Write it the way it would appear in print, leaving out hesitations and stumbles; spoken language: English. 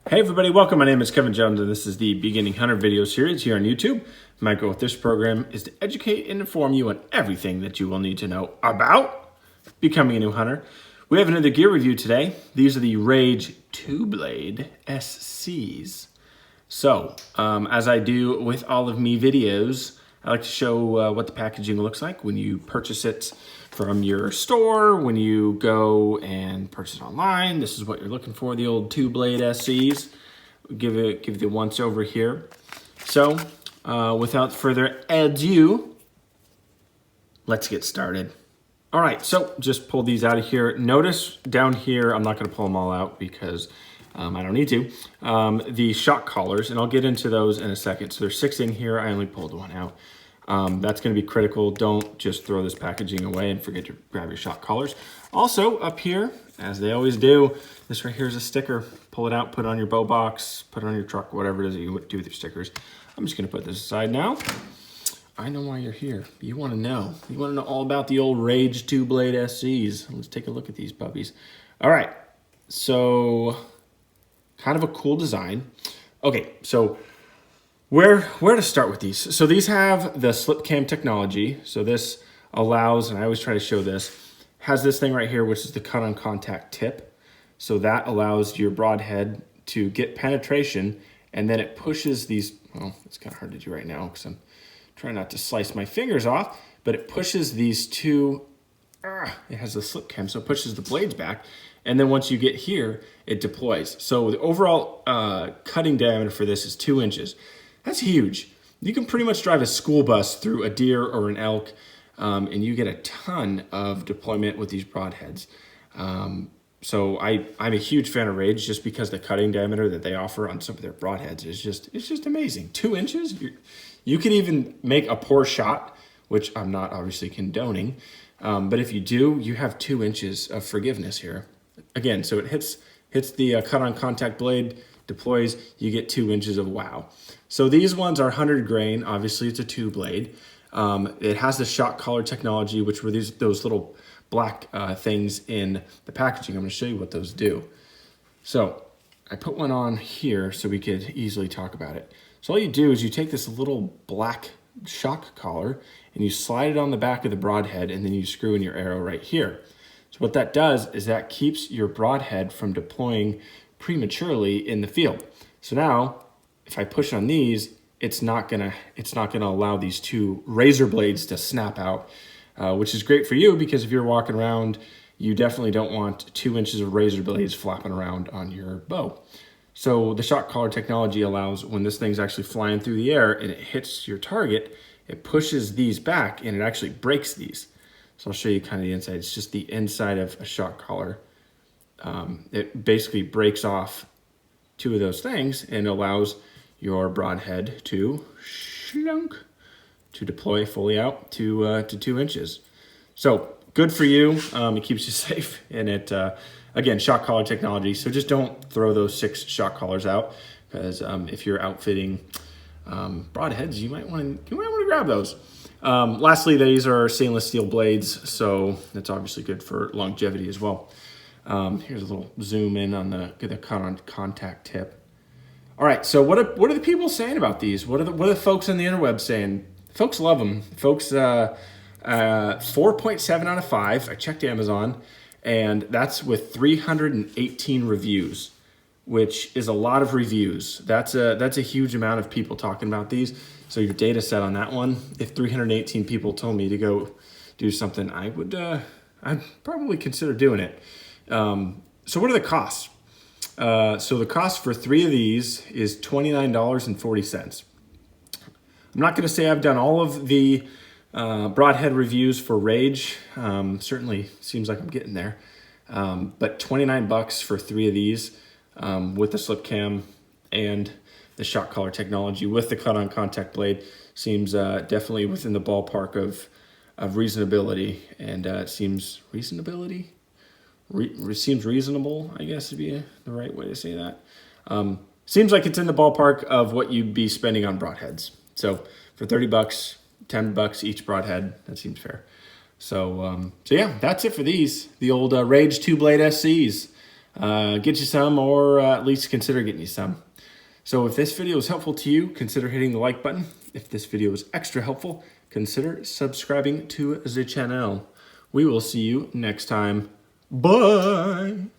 Hey everybody, welcome. My name is Kevin Jones and this is the Beginning Hunter video series here on YouTube. My goal with this program is to educate and inform you on everything that you will need to know about becoming a new hunter. We have another gear review today. These are the Rage 2-Blade SCs. So, as I do with all of me videos, I like to show what the packaging looks like when you purchase it from your store, when you go and purchase it online. This is what you're looking for, the old 2-Blade SCs. Give it the once over here. So, without further ado, let's get started. All right, so just pull these out of here. Notice down here, I'm not gonna pull them all out because I don't need to. The shock collars, and I'll get into those in a second. So there's 6 in here, I only pulled one out. That's gonna be critical. Don't just throw this packaging away and forget to grab your shock collars. Also up here, as they always do, this right here is a sticker. Pull it out, put it on your bow box, put it on your truck, whatever it is that you do with your stickers. I'm just gonna put this aside now. I know why you're here. You wanna know. You wanna know all about the old Rage 2-Blade SCs. Let's take a look at these puppies. All right, so kind of a cool design. Okay, so where to start with these? So these have the slip cam technology. So this allows, and I always try to show this, has this thing right here, which is the cut on contact tip. So that allows your broadhead to get penetration, and then it pushes these, well, it's kind of hard to do right now because I'm trying not to slice my fingers off, but it pushes these two, it has the slip cam, so it pushes the blades back. And then once you get here, it deploys. So the overall cutting diameter for this is 2 inches. That's huge. You can pretty much drive a school bus through a deer or an elk, and you get a ton of deployment with these broadheads. So I'm a huge fan of Rage just because the cutting diameter that they offer on some of their broadheads is just amazing. 2 inches. You could even make a poor shot, which I'm not obviously condoning, but if you do, you have 2 inches of forgiveness here. Again, so it hits the cut on contact blade, deploys, you get 2 inches of wow. So these ones are 100 grain. Obviously, it's a 2-blade. It has the shock collar technology, which were those little black things in the packaging. I'm going to show you what those do. So I put one on here so we could easily talk about it. So all you do is you take this little black shock collar and you slide it on the back of the broadhead, and then you screw in your arrow right here. So what that does is that keeps your broadhead from deploying prematurely in the field. So now, if I push on these, it's not gonna allow these two razor blades to snap out, which is great for you because if you're walking around, you definitely don't want 2 inches of razor blades flapping around on your bow. So the shock collar technology allows, when this thing's actually flying through the air and it hits your target, it pushes these back and it actually breaks these. So I'll show you kind of the inside. It's just the inside of a shock collar. It basically breaks off 2 of those things and allows your broadhead to deploy fully out to 2 inches. So good for you. It keeps you safe, and it again, shock collar technology. So just don't throw those 6 shock collars out, because if you're outfitting broadheads, you might want to grab those. Lastly, these are stainless steel blades, so that's obviously good for longevity as well. Here's a little zoom in on the cut on contact tip. All right, so what are the people saying about these? What are the folks on the interweb saying? Folks love them. Folks, 4.7 out of 5. I checked Amazon, and that's with 318 reviews, which is a lot of reviews. That's a huge amount of people talking about these. So your data set on that one, if 318 people told me to go do something, I'd probably consider doing it. So what are the costs? So the cost for 3 of these is $29.40. I'm not going to say I've done all of the broadhead reviews for Rage. Certainly seems like I'm getting there. But $29 for 3 of these with the slip cam and the shock collar technology with the cut on contact blade seems definitely within the ballpark of reasonability, and it seems reasonability. Seems reasonable, I guess would be the right way to say that. Seems like it's in the ballpark of what you'd be spending on broadheads. So for 30 bucks, 10 bucks each broadhead, that seems fair. So yeah, that's it for these. The old Rage 2-Blade SCs. get you some, or at least consider getting you some. So if this video is helpful to you, consider hitting the like button. If this video is extra helpful, consider subscribing to the channel. We will see you next time. Bye!